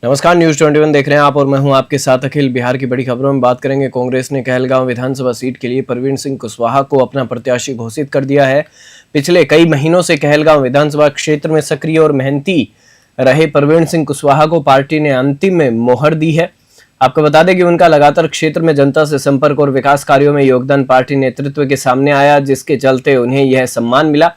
नमस्कार, न्यूज 21 देख रहे हैं आप और मैं हूं आपके साथ अखिल। बिहार की बड़ी खबरों में बात करेंगे। कांग्रेस ने कहलगांव विधानसभा सीट के लिए परवीन सिंह कुशवाहा को अपना प्रत्याशी घोषित कर दिया है। पिछले कई महीनों से कहलगांव विधानसभा क्षेत्र में सक्रिय और मेहनती रहे परवीन सिंह कुशवाहा को पार्टी ने अंतिम में मोहर दी है। आपको बता दें कि उनका लगातार क्षेत्र में जनता से संपर्क और विकास कार्यों में योगदान पार्टी नेतृत्व के सामने आया, जिसके चलते उन्हें यह सम्मान मिला।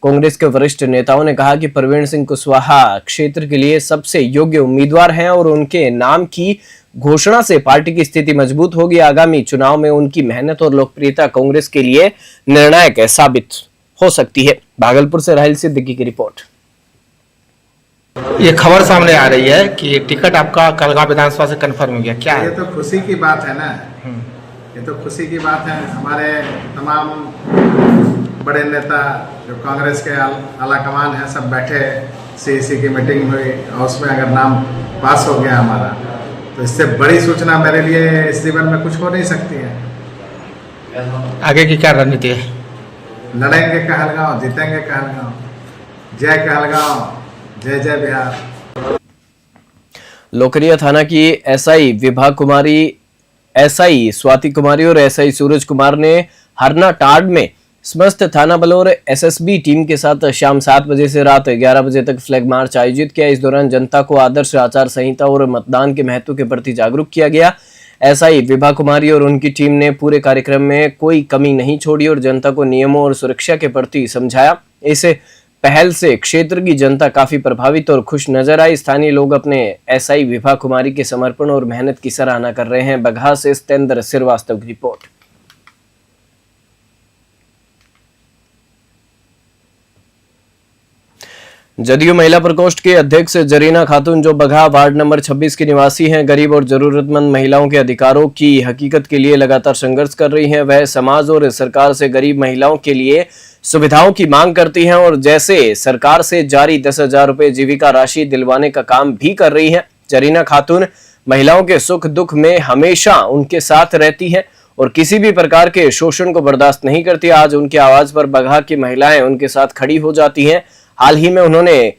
कांग्रेस के वरिष्ठ नेताओं ने कहा कि परवीन सिंह कुशवाहा क्षेत्र के लिए सबसे योग्य उम्मीदवार हैं और उनके नाम की घोषणा से पार्टी की स्थिति मजबूत होगी। आगामी चुनाव में उनकी मेहनत और लोकप्रियता कांग्रेस के लिए निर्णायक साबित हो सकती है। भागलपुर से राहिल सिद्दीकी की रिपोर्ट। ये खबर सामने आ रही है कि टिकट आपका कहलगांव विधानसभा से कंफर्म हो गया, क्या है? ये तो खुशी की बात है ना। ये तो खुशी की बात है। हमारे तमाम बड़े नेता जो कांग्रेस के आलाकमान हैं सब बैठे, सीईसी की मीटिंग हुई और उसमें अगर नाम पास हो गया हमारा, तो इससे बड़ी सूचना मेरे लिए इस जीवन में कुछ हो नहीं सकती है। आगे की क्या रणनीति है? लड़ेंगे कहलगांव, जीतेंगे कहलगांव। जय कहलगांव, जय जय बिहार। लोकरिया थाना की एसआई विभा कुमारी, एसआई स्वाति कुमारी और एसआई सूरज कुमार ने हरना टाड में समस्त थाना बल और एसएसबी टीम के साथ शाम 7 बजे से रात 11 बजे तक फ्लैग मार्च आयोजित किया। इस दौरान जनता को आदर्श आचार संहिता और मतदान के महत्व के प्रति जागरूक किया गया। एसआई विभा कुमारी और उनकी टीम ने पूरे कार्यक्रम में कोई कमी नहीं छोड़ी और जनता को नियमों और सुरक्षा के प्रति समझाया। इस पहल से क्षेत्र की जनता काफी प्रभावित और खुश नजर आई। स्थानीय लोग अपने एसआई विभा कुमारी के समर्पण और मेहनत की सराहना कर रहे हैं। बगहा से सतेंद्र श्रीवास्तव की रिपोर्ट। जदयू महिला प्रकोष्ठ के अध्यक्ष जरीना खातून, जो बगहा वार्ड नंबर 26 की निवासी हैं, गरीब और जरूरतमंद महिलाओं के अधिकारों की हकीकत के लिए लगातार संघर्ष कर रही हैं। वह समाज और सरकार से गरीब महिलाओं के लिए सुविधाओं की मांग करती हैं और जैसे सरकार से जारी 10,000 रुपए जीविका राशि दिलवाने का काम भी कर रही हैं। जरीना खातून महिलाओं के सुख दुख में हमेशा उनके साथ रहती हैं और किसी भी प्रकार के शोषण को बर्दाश्त नहीं करती। आज उनकी आवाज पर बगहा की महिलाएं उनके साथ खड़ी हो जाती हैं। हाल ही में उन्होंने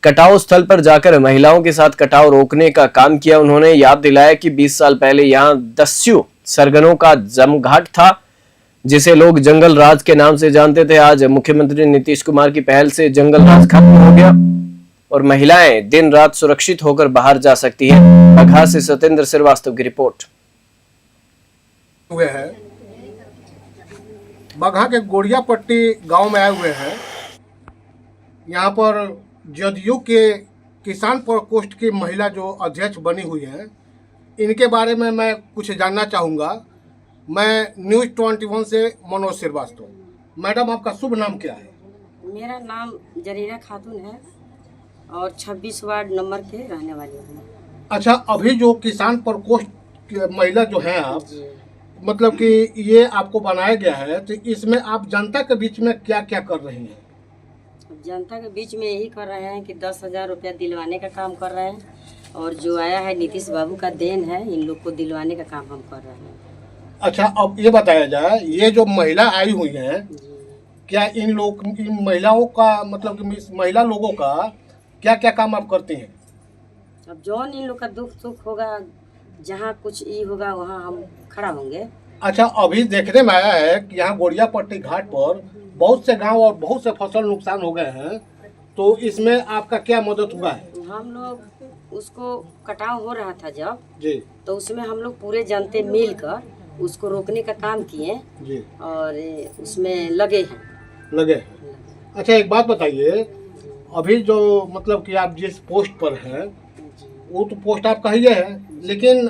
कटाव स्थल पर जाकर महिलाओं के साथ कटाव रोकने का काम किया। उन्होंने याद दिलाया कि 20 साल पहले यहाँ दस्यु सरगनों का जमघाट था, जिसे लोग जंगल राज के नाम से जानते थे। आज मुख्यमंत्री नीतीश कुमार की पहल से जंगल राज खत्म हो गया और महिलाएं दिन रात सुरक्षित होकर बाहर जा सकती हैं। बगहा से सतेंद्र श्रीवास्तव की रिपोर्ट। हुए हैं बगहा के गोड़िया पट्टी गांव में आए हुए हैं। यहाँ पर जदयू के किसान प्रकोष्ठ की महिला जो अध्यक्ष बनी हुई है, इनके बारे में मैं कुछ जानना चाहूँगा। मैं न्यूज़ 21 से मनोज श्रीवास्तव। मैडम, आपका शुभ नाम क्या है? मेरा नाम जरीना खातून है और 26 वार्ड नंबर के रहने वाली हूँ। अच्छा, अभी जो किसान प्रकोष्ठ की महिला जो है आप, मतलब कि ये आपको बनाया गया है, तो इसमें आप जनता के बीच में क्या क्या कर रही हैं? जनता के बीच में यही कर रहे हैं कि 10,000 रुपया दिलवाने का काम कर रहे हैं और जो आया है नीतीश बाबू का देन है, इन लोग को दिलवाने का काम हम कर रहे हैं। अच्छा, अब ये बताया जाए, ये जो महिला आई हुई हैं, क्या इन महिलाओं का मतलब कि महिला लोगों का क्या क्या काम आप करते हैं? अब जौन इन लोग का दुख सुख होगा, जहाँ कुछ ई होगा वहाँ हम खड़ा होंगे। अच्छा, अभी देखने में आया है कि यहाँ गोड़िया पट्टी घाट पर बहुत से गांव और बहुत से फसल नुकसान हो गए हैं, तो इसमें आपका क्या मदद हुआ है? हम लोग उसको कटाव हो रहा था जब जी, तो उसमें हम लोग पूरे जनते मिलकर उसको रोकने का काम किए जी, और उसमें लगे हैं। अच्छा, एक बात बताइए, अभी जो मतलब कि आप जिस पोस्ट पर हैं, वो तो पोस्ट आपका ही है, लेकिन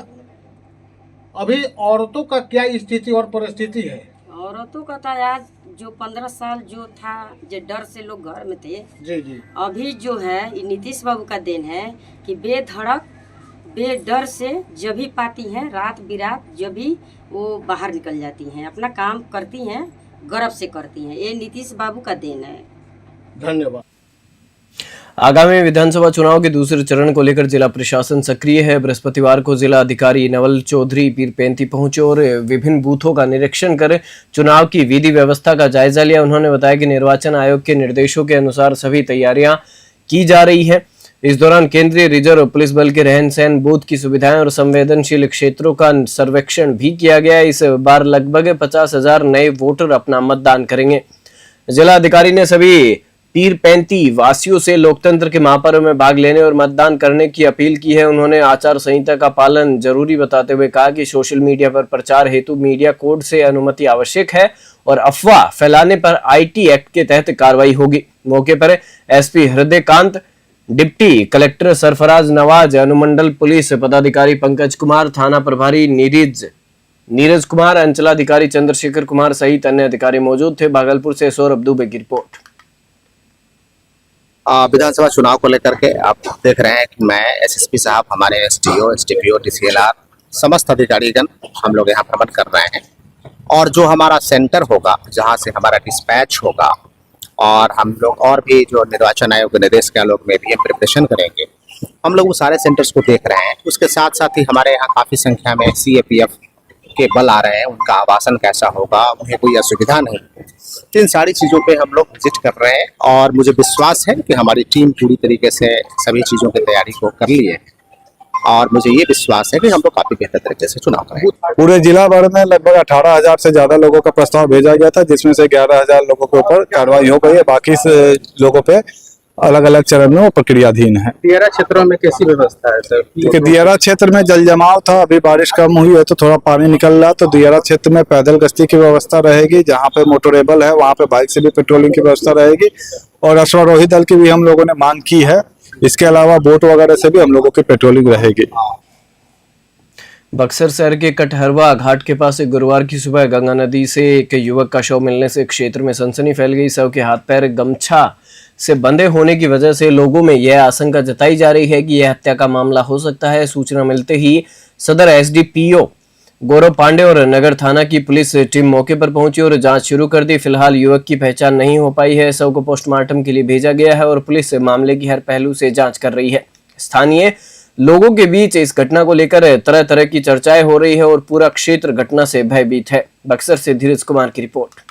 अभी औरतों का क्या स्थिति और परिस्थिति है? औरतों का था आज जो 15 साल जो था, जो डर से लोग घर में थे, जी जी, अभी जो है ये नीतीश बाबू का देन है कि बेधड़क बेडर से जब भी पाती हैं, रात बिरात जब भी वो बाहर निकल जाती हैं, अपना काम करती हैं, गर्व से करती हैं। ये नीतीश बाबू का देन है। धन्यवाद। आगामी विधानसभा चुनाव के दूसरे चरण को लेकर जिला प्रशासन सक्रिय है। बृहस्पतिवार को जिला अधिकारी नवल चौधरी पीरपेंती पहुंचे और विभिन्न बूथों का निरीक्षण कर चुनाव की विधि व्यवस्था का जायजा लिया। उन्होंने बताया कि निर्वाचन आयोग के निर्देशों के अनुसार सभी तैयारियां की जा रही है। इस दौरान केंद्रीय रिजर्व पुलिस बल के रहन सहन, बूथ की सुविधाएं और संवेदनशील क्षेत्रों का सर्वेक्षण भी किया गया। इस बार लगभग 50,000 नए वोटर अपना मतदान करेंगे। जिला अधिकारी ने सभी पीरपैंती वासियों से लोकतंत्र के महापर्व में भाग लेने और मतदान करने की अपील की है। उन्होंने आचार संहिता का पालन जरूरी बताते हुए कहा कि सोशल मीडिया पर प्रचार हेतु मीडिया कोड से अनुमति आवश्यक है और अफवाह फैलाने पर आईटी एक्ट के तहत कार्रवाई होगी। मौके पर SP Hridaykant, deputy collector Sarfaraz Nawaz, अनुमंडल पुलिस पदाधिकारी पंकज कुमार, थाना प्रभारी नीरज कुमार, अंचलाधिकारी चंद्रशेखर कुमार सहित अन्य अधिकारी मौजूद थे। भागलपुर से सौरभ दुबे की रिपोर्ट। विधानसभा चुनाव को लेकर के आप देख रहे हैं कि मैं एसएसपी साहब, हमारे एसडीओ, एसडीपीओ, डीसीएलआर, समस्त अधिकारीगण हम लोग यहाँ भ्रमण कर रहे हैं। और जो हमारा सेंटर होगा, जहाँ से हमारा डिस्पैच होगा, और हम लोग और भी जो निर्वाचन आयोग के निर्देश के लोग में भी प्रिपरेशन करेंगे, हम लोग वो सारे सेंटर्स को देख रहे हैं। उसके साथ साथ ही हमारे यहाँ काफ़ी संख्या में सीएपीएफ के बल आ रहे हैं, उनका आवासन कैसा होगा, उन्हें कोई असुविधा नहीं। इन सारी चीज़ों पे हम लोग विजिट कर रहे हैं और मुझे विश्वास है कि हमारी टीम पूरी तरीके से सभी चीज़ों की तैयारी को कर ली है और मुझे ये विश्वास है कि हम लोग काफ़ी बेहतर तरीके से चुनाव करेंगे। पूरे जिला भर में लगभग 18,000 से ज्यादा लोगों का प्रस्ताव भेजा गया था, जिसमें से 11,000 लोगों के ऊपर कार्रवाई हो गई है। बाकी से लोगों पे अलग अलग चरण में वो प्रक्रियाधीन है। दियारा क्षेत्रों में कैसी व्यवस्था है सर? क्योंकि दियारा क्षेत्र में जल जमाव था, अभी बारिश कम हुई है तो थोड़ा पानी निकल रहा, तो दियारा क्षेत्र में पैदल गश्ती की व्यवस्था रहेगी। जहाँ पे मोटरेबल है वहाँ पे बाइक से भी पेट्रोलिंग की व्यवस्था रहेगी और अश्वारोही दल की भी हम लोगों ने मांग की है। इसके अलावा बोट वगैरह से भी हम लोगों की पेट्रोलिंग रहेगी। बक्सर शहर के कटहरवा घाट के पास गुरुवार की सुबह गंगा नदी से एक युवक का शव मिलने से क्षेत्र में सनसनी फैल गई। शव के हाथ पैर गमछा से बंधे होने की वजह से लोगों में यह आशंका जताई जा रही है कि यह हत्या का मामला हो सकता है। सूचना मिलते ही सदर एसडीपीओ गौरव पांडे और नगर थाना की पुलिस टीम मौके पर पहुंची और जांच शुरू कर दी। फिलहाल युवक की पहचान नहीं हो पाई है। शव को पोस्टमार्टम के लिए भेजा गया है और पुलिस मामले की हर पहलू से जांच कर रही है। स्थानीय लोगों के बीच इस घटना को लेकर तरह तरह की चर्चाएं हो रही है और पूरा क्षेत्र घटना से भयभीत है। बक्सर से धीरज कुमार की रिपोर्ट।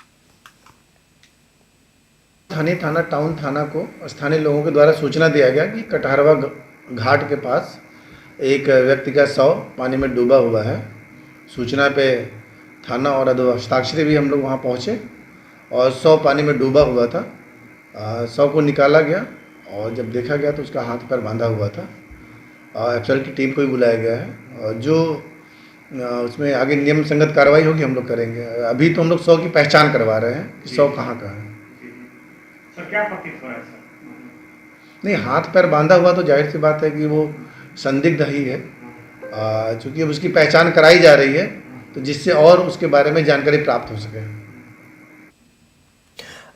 थाना टाउन थाना को स्थानीय लोगों के द्वारा सूचना दिया गया कि कटहरवा घाट के पास एक व्यक्ति का शव पानी में डूबा हुआ है। सूचना पे थाना और हस्ताक्षरी भी हम लोग वहाँ पहुँचे और शव पानी में डूबा हुआ था। शव को निकाला गया और जब देखा गया तो उसका हाथ पैर बांधा हुआ था। एफएसएल की टीम को भी बुलाया गया है और जो उसमें आगे नियम संगत कार्रवाई होगी हम लोग करेंगे। अभी तो हम लोग शव की पहचान करवा रहे हैं कि शव कहाँ का है। सर क्या प्रतीत हो रहा है सर? नहीं, हाथ पैर बांधा हुआ तो जाहिर सी बात है कि वो संदिग्ध ही है। चूँकि अब उसकी पहचान कराई जा रही है तो जिससे और उसके बारे में जानकारी प्राप्त हो सके।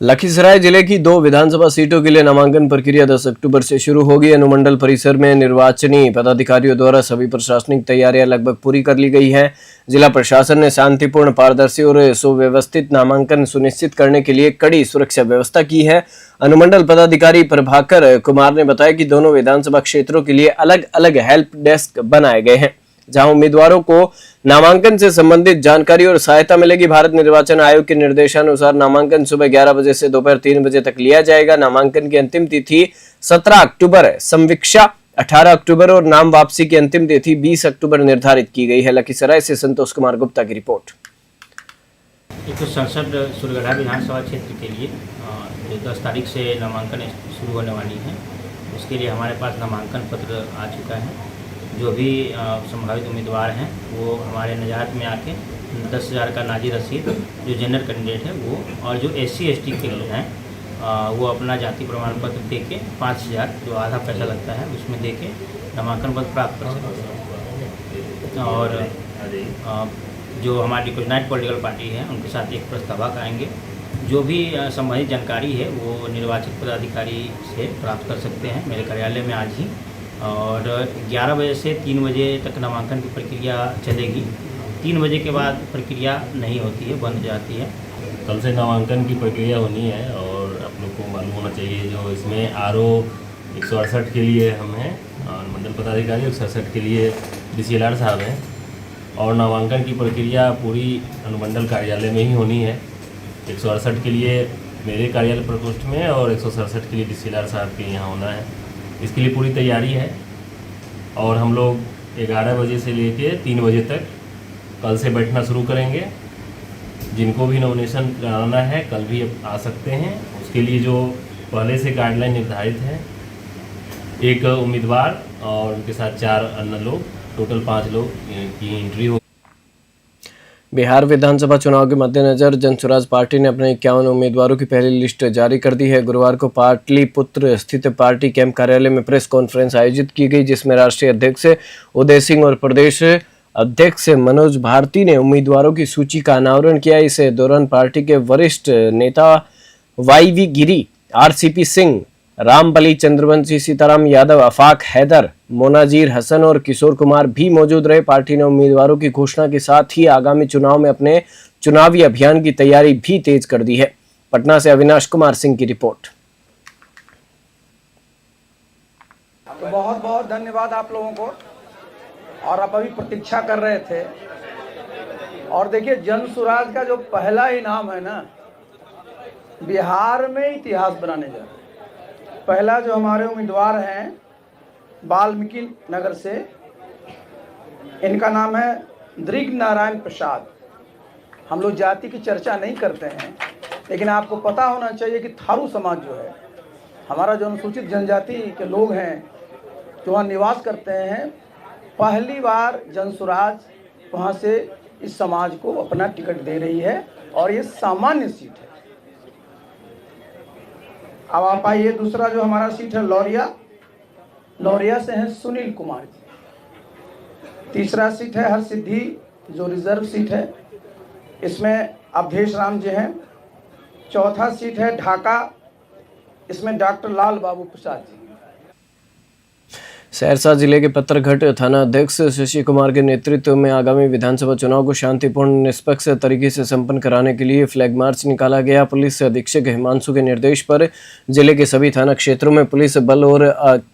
लखीसराय जिले की 2 विधानसभा सीटों के लिए नामांकन प्रक्रिया 10 अक्टूबर से शुरू होगी। अनुमंडल परिसर में निर्वाचनी पदाधिकारियों द्वारा सभी प्रशासनिक तैयारियां लगभग पूरी कर ली गई हैं। जिला प्रशासन ने शांतिपूर्ण, पारदर्शी और सुव्यवस्थित नामांकन सुनिश्चित करने के लिए कड़ी सुरक्षा व्यवस्था की है। अनुमंडल पदाधिकारी प्रभाकर कुमार ने बताया कि दोनों विधानसभा क्षेत्रों के लिए अलग अलग हेल्प डेस्क बनाए गए हैं, जहां उम्मीदवारों को नामांकन से संबंधित जानकारी और सहायता मिलेगी। भारत निर्वाचन आयोग के निर्देशानुसार नामांकन सुबह 11 बजे से दोपहर 3 बजे तक लिया जाएगा। नामांकन की अंतिम तिथि 17 अक्टूबर है, समीक्षा 18 अक्टूबर और नाम वापसी की अंतिम तिथि 20 अक्टूबर निर्धारित की गई है। लखीसराय से संतोष कुमार गुप्ता की रिपोर्ट। एक संसद सुरगढ़ा विधानसभा क्षेत्र के लिए जो 10 तारीख से नामांकन शुरू होने वाली है, उसके लिए हमारे पास नामांकन पत्र आ चुका है। जो भी संभावित उम्मीदवार हैं वो हमारे नजारत में आके 10,000 का नाजी रसीद जो जनरल कैंडिडेट है वो, और जो SC ST के लिए हैं वो अपना जाति प्रमाण पत्र दे के 5,000 जो आधा पैसा लगता है उसमें दे के नामांकन पत्र प्राप्त कर सकते हैं। और जो हमारी रिकॉग्नाइज्ड पॉलिटिकल पार्टी है उनके साथ एक प्रस्तावक आएंगे। जो भी संबंधित जानकारी है वो निर्वाचित पदाधिकारी से प्राप्त कर सकते हैं मेरे कार्यालय में आज ही। और 11 बजे से 3 बजे तक नामांकन की प्रक्रिया चलेगी। 3 बजे के बाद प्रक्रिया नहीं होती है, बंद जाती है। कल से नामांकन की प्रक्रिया होनी है और आप लोग को मालूम होना चाहिए जो इसमें RO 168 के लिए हम हैं मंडल पदाधिकारी, 167 के लिए DCLR साहब हैं और नामांकन की प्रक्रिया पूरी अनुमंडल कार्यालय में ही होनी है। 168 के लिए मेरे कार्यालय प्रकोष्ठ में और 167 के लिए DCLR साहब के यहाँ होना है। इसके लिए पूरी तैयारी है और हम लोग 11 बजे से लेके 3 बजे तक कल से बैठना शुरू करेंगे। जिनको भी नॉमिनेशन कराना है कल भी आ सकते हैं। उसके लिए जो पहले से गाइडलाइन निर्धारित है, एक उम्मीदवार और उनके साथ 4 अन्य लोग, टोटल 5 लोग की एंट्री हो। बिहार विधानसभा चुनाव के मद्देनजर जनसुराज पार्टी ने अपने 51 उम्मीदवारों की पहली लिस्ट जारी कर दी है। गुरुवार को पाटलिपुत्र स्थित पार्टी कैंप कार्यालय में प्रेस कॉन्फ्रेंस आयोजित की गई, जिसमें राष्ट्रीय अध्यक्ष उदय सिंह और प्रदेश अध्यक्ष मनोज भारती ने उम्मीदवारों की सूची का अनावरण किया। इस दौरान पार्टी के वरिष्ठ नेता वाईवी गिरी, आरसीपी सिंह, रामबली चंद्रवंशी, सीताराम यादव, आफाक हैदर, मोनाजीर हसन और किशोर कुमार भी मौजूद रहे। पार्टी ने उम्मीदवारों की घोषणा के साथ ही आगामी चुनाव में अपने चुनावी अभियान की तैयारी भी तेज कर दी है। पटना से अविनाश कुमार सिंह की रिपोर्ट। तो बहुत बहुत धन्यवाद आप लोगों को। और आप अभी प्रतीक्षा कर रहे थे और देखिए जनसुराज का जो पहला इनाम है ना, बिहार में इतिहास बनाने जा रहे हैं। पहला जो हमारे उम्मीदवार हैं वाल्मीकि नगर से, इनका नाम है दृग नारायण प्रसाद। हम लोग जाति की चर्चा नहीं करते हैं, लेकिन आपको पता होना चाहिए कि थारू समाज जो है, हमारा जो अनुसूचित जनजाति के लोग हैं जो वहाँ निवास करते हैं, पहली बार जनसुराज वहाँ से इस समाज को अपना टिकट दे रही है और ये सामान्य सीट है। अब आप आइए, दूसरा जो हमारा सीट है लौरिया से हैं सुनील कुमार जी। तीसरा सीट है हरसिद्धि जो रिजर्व सीट है, इसमें अवधेश राम जी हैं। चौथा सीट है ढाका, इसमें डॉक्टर लाल बाबू प्रसाद जी। सहरसा जिले के पत्थरघट थाना अध्यक्ष शशि कुमार के नेतृत्व में आगामी विधानसभा चुनाव को शांतिपूर्ण निष्पक्ष तरीके से संपन्न कराने के लिए फ्लैग मार्च निकाला गया। पुलिस अधीक्षक हिमांशु के निर्देश पर जिले के सभी थाना क्षेत्रों में पुलिस बल और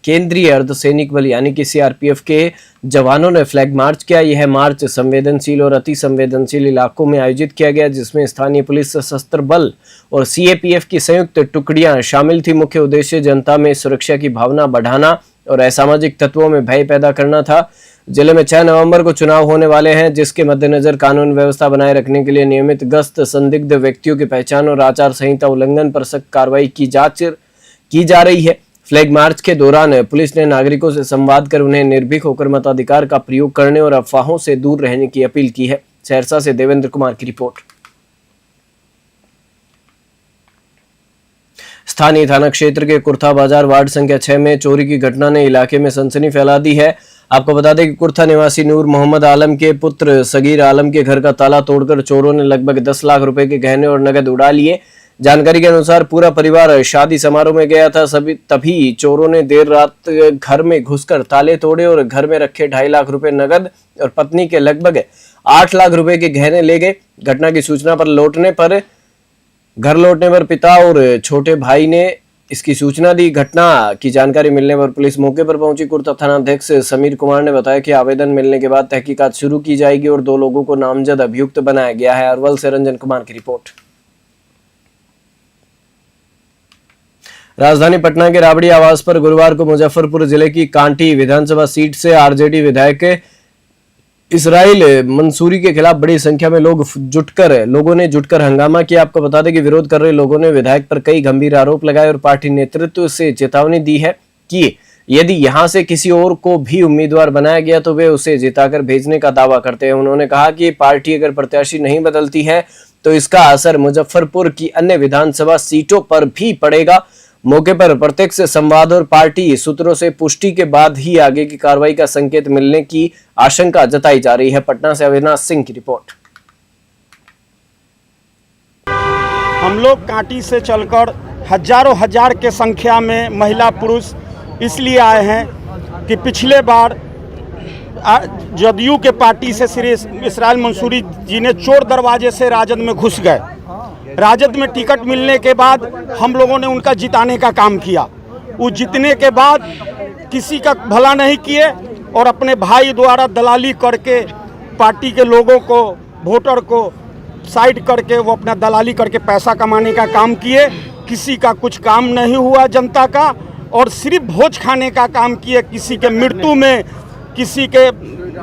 केंद्रीय अर्धसैनिक बल यानी कि सीआरपीएफ के जवानों ने फ्लैग मार्च किया। यह मार्च संवेदनशील और अति संवेदनशील इलाकों में आयोजित किया गया, जिसमें स्थानीय पुलिस, सशस्त्र बल और सीएपीएफ की संयुक्त टुकड़ियां शामिल थी। मुख्य उद्देश्य जनता में सुरक्षा की भावना बढ़ाना और असामाजिक तत्वों में भय पैदा करना था। जिले में 6 नवंबर को चुनाव होने वाले हैं, जिसके मद्देनजर कानून व्यवस्था बनाए रखने के लिए नियमित गश्त, संदिग्ध व्यक्तियों की पहचान और आचार संहिता उल्लंघन पर सख्त कार्रवाई की जा रही है। फ्लैग मार्च के दौरान पुलिस ने नागरिकों से संवाद कर उन्हें निर्भीक होकर मताधिकार का प्रयोग करने और अफवाहों से दूर रहने की अपील की है। सहरसा से देवेंद्र कुमार की रिपोर्ट। स्थानीय थाना क्षेत्र के कुर्था बाजार वार्ड संख्या 6 में चोरी की घटना ने इलाके में सनसनी फैला दी है। आपको बता दें कि कुर्था निवासी नूर मोहम्मद आलम के पुत्र सगीर आलम के घर का ताला तोड़कर चोरों ने लगभग 10 लाख रुपए के गहने और नगद उड़ा लिए। जानकारी के अनुसार पूरा परिवार शादी समारोह में गया था। तभी चोरों ने देर रात घर में घुसकर ताले तोड़े और घर में रखे 2.5 लाख रुपए नगद और पत्नी के लगभग 8 लाख रुपए के गहने ले गए। घटना की सूचना पर घर लौटने पर पिता और छोटे भाई ने इसकी सूचना दी। घटना की जानकारी मिलने पर पुलिस मौके पर पहुंची। कुर्था थाना अध्यक्ष समीर कुमार ने बताया कि आवेदन मिलने के बाद तहकीकात शुरू की जाएगी और 2 लोगों को नामजद अभियुक्त बनाया गया है। अरवल से रंजन कुमार की रिपोर्ट। राजधानी पटना के राबड़ी आवास पर गुरुवार को मुजफ्फरपुर जिले की कांटी विधानसभा सीट से आरजेडी विधायक इसराइल मंसूरी के खिलाफ बड़ी संख्या में लोगों ने जुटकर हंगामा किया। आपको बता दें कि विरोध कर रहे लोगों ने विधायक पर कई गंभीर आरोप लगाए और पार्टी नेतृत्व से चेतावनी दी है कि यदि यहां से किसी और को भी उम्मीदवार बनाया गया तो वे उसे जिताकर भेजने का दावा करते हैं। उन्होंने कहा कि पार्टी अगर प्रत्याशी नहीं बदलती है तो इसका असर मुजफ्फरपुर की अन्य विधानसभा सीटों पर भी पड़ेगा। मौके पर प्रत्यक्ष संवाद और पार्टी सूत्रों से पुष्टि के बाद ही आगे की कार्रवाई का संकेत मिलने की आशंका जताई जा रही है। पटना से अविनाश सिंह की रिपोर्ट। हम लोग कांटी से चलकर हजारों हजार के संख्या में महिला पुरुष इसलिए आए हैं कि पिछले बार जदयू के पार्टी से श्री इसराइल मंसूरी जी ने चोर दरवाजे से राजद में घुस गए। राजद में टिकट मिलने के बाद हम लोगों ने उनका जिताने का काम किया। वो जीतने के बाद किसी का भला नहीं किए और अपने भाई द्वारा दलाली करके पार्टी के लोगों को, वोटर को साइड करके वो अपना दलाली करके पैसा कमाने का काम किए। किसी का कुछ काम नहीं हुआ जनता का। और सिर्फ भोज खाने का काम किए, किसी के मृत्यु में, किसी के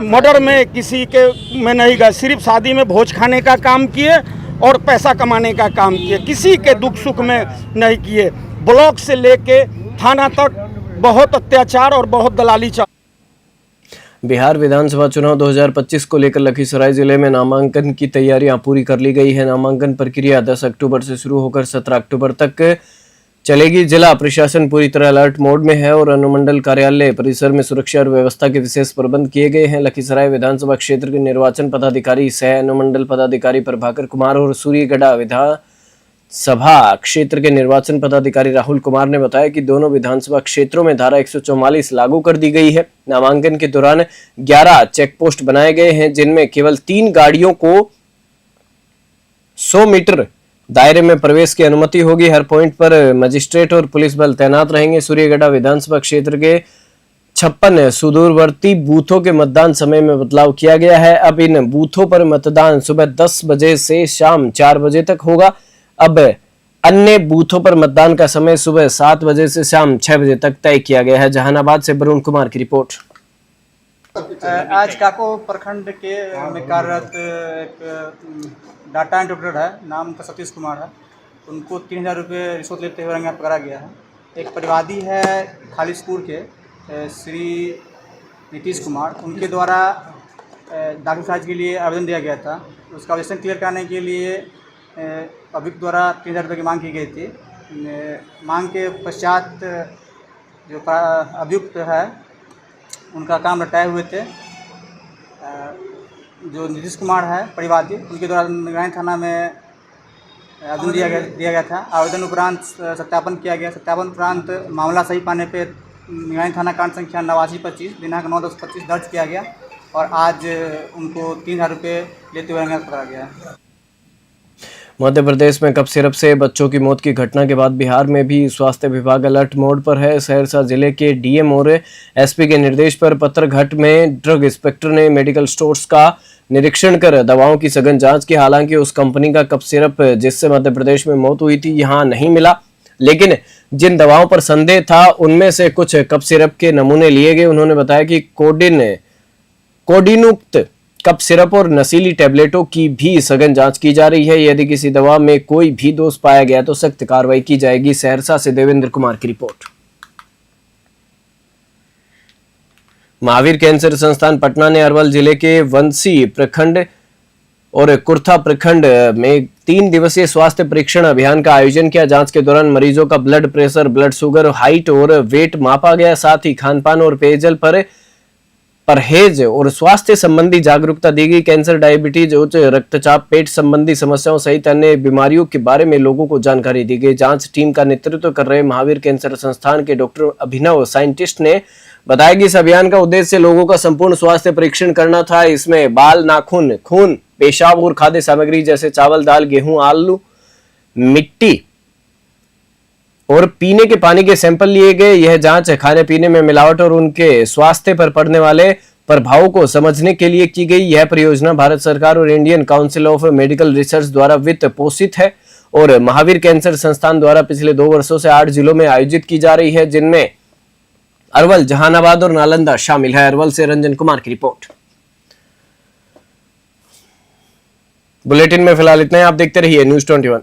मर्डर में, किसी के में नहीं गए, सिर्फ शादी में भोज खाने का काम किए और पैसा कमाने का काम किए, किसी के दुख सुख में नहीं किए। ब्लॉक से लेके थाना तक बहुत अत्याचार और बहुत दलाली चल। बिहार विधानसभा चुनाव 2025 को लेकर लखीसराय जिले में नामांकन की तैयारियां पूरी कर ली गई है। नामांकन प्रक्रिया 10 अक्टूबर से शुरू होकर 17 अक्टूबर तक चलेगी। जिला प्रशासन पूरी तरह अलर्ट मोड में है और अनुमंडल कार्यालय परिसर में सुरक्षा और व्यवस्था के विशेष प्रबंध किए गए हैं। लखीसराय विधानसभा क्षेत्र के निर्वाचन पदाधिकारी सह अनुमंडल पदाधिकारी प्रभाकर कुमार और सूर्यगढ़ा विधानसभा क्षेत्र के निर्वाचन पदाधिकारी राहुल कुमार ने बताया कि दोनों विधानसभा क्षेत्रों में धारा 144 लागू कर दी गई है। नामांकन के दौरान 11 चेक पोस्ट बनाए गए हैं, जिनमें केवल 3 गाड़ियों को 100 मीटर दायरे में प्रवेश की अनुमति होगी। हर पॉइंट पर मजिस्ट्रेट और पुलिस बल तैनात रहेंगे। सूर्यगढ़ा विधानसभा क्षेत्र के 56 सुदूरवर्ती बूथों के मतदान समय में बदलाव किया गया है। अब इन बूथों पर मतदान सुबह 10 बजे से शाम 4 बजे तक होगा। अब अन्य बूथों पर मतदान का समय सुबह 7 बजे से शाम 6 बजे तक तय किया गया है। जहानाबाद से वरुण कुमार की रिपोर्ट। आज काको प्रखंड के में कार्यरत एक डाटा इंटरप्रेटर है, नाम उनका सतीश कुमार है। उनको 3000 रुपये रिश्वत लेते हुए रंगे पकड़ा गया है। एक परिवादी है खालिशपुर के श्री नीतीश कुमार, उनके द्वारा दाखिल खारिज के लिए आवेदन दिया गया था। उसका आवेदन क्लियर करने के लिए अभियुक्त द्वारा 3000 रुपये की मांग की गई थी। मांग के पश्चात जो अभियुक्त है उनका काम लटाए हुए थे। जो नीतीश कुमार है परिवादी, उनके द्वारा निगरानी थाना में आवेदन दिया गया था। आवेदन उपरांत सत्यापन किया गया। सत्यापन उपरांत मामला सही पाने पे निगरानी थाना कांड संख्या 8925 दिनांक 9/10/25 दर्ज किया गया और आज उनको 3000 रुपये लेते हुए पकड़ा गया। मध्य प्रदेश में कफ सिरप से बच्चों की मौत की घटना के बाद बिहार में भी स्वास्थ्य विभाग अलर्ट मोड पर है। सहरसा जिले के डीएम और एसपी के निर्देश पर पत्थरघाट में ड्रग इंस्पेक्टर ने मेडिकल स्टोर्स का निरीक्षण कर दवाओं की सघन जांच की। हालांकि उस कंपनी का कफ सिरप जिससे मध्य प्रदेश में मौत हुई थी यहां नहीं मिला, लेकिन जिन दवाओं पर संदेह था उनमें से कुछ कफ सिरप के नमूने लिए गए। उन्होंने बताया कि कोडिनुक्त कफ सिरप और नशीली टैबलेटों की भी सघन जांच की जा रही है। यदि किसी दवा में कोई भी दोष पाया गया तो सख्त कार्रवाई की जाएगी। सहरसा से देवेंद्र कुमार की रिपोर्ट। महावीर कैंसर संस्थान पटना ने अरवल जिले के वंशी प्रखंड और कुर्था प्रखंड में 3 दिवसीय स्वास्थ्य परीक्षण अभियान का आयोजन किया। जांच के दौरान मरीजों का blood pressure, blood sugar, height और वेट मापा गया। साथ ही खानपान और पेयजल पर परहेज और स्वास्थ्य संबंधी जागरूकता दी गई। कैंसर, डायबिटीज, उच्च रक्तचाप, पेट संबंधी समस्याओं सहित अन्य बीमारियों के बारे में लोगों को जानकारी दी गई। जांच टीम का नेतृत्व कर रहे महावीर कैंसर संस्थान के डॉक्टर अभिनव साइंटिस्ट ने बताया कि इस अभियान का उद्देश्य लोगों का संपूर्ण स्वास्थ्य परीक्षण करना था। इसमें बाल, नाखून, खून, पेशाब और खाद्य सामग्री जैसे चावल, दाल, गेहूं, आलू, मिट्टी और पीने के पानी के सैंपल लिए गए। यह जांच खाने पीने में मिलावट और उनके स्वास्थ्य पर पड़ने वाले प्रभावों को समझने के लिए की गई। यह परियोजना भारत सरकार और Indian council of medical research द्वारा वित्त पोषित है और महावीर कैंसर संस्थान द्वारा पिछले 2 वर्षों से 8 जिलों में आयोजित की जा रही है, जिनमें अरवल, जहानाबाद और नालंदा शामिल है। अरवल से रंजन कुमार की रिपोर्ट। बुलेटिन में फिलहाल इतना ही। आप देखते रहिए न्यूज़ 21।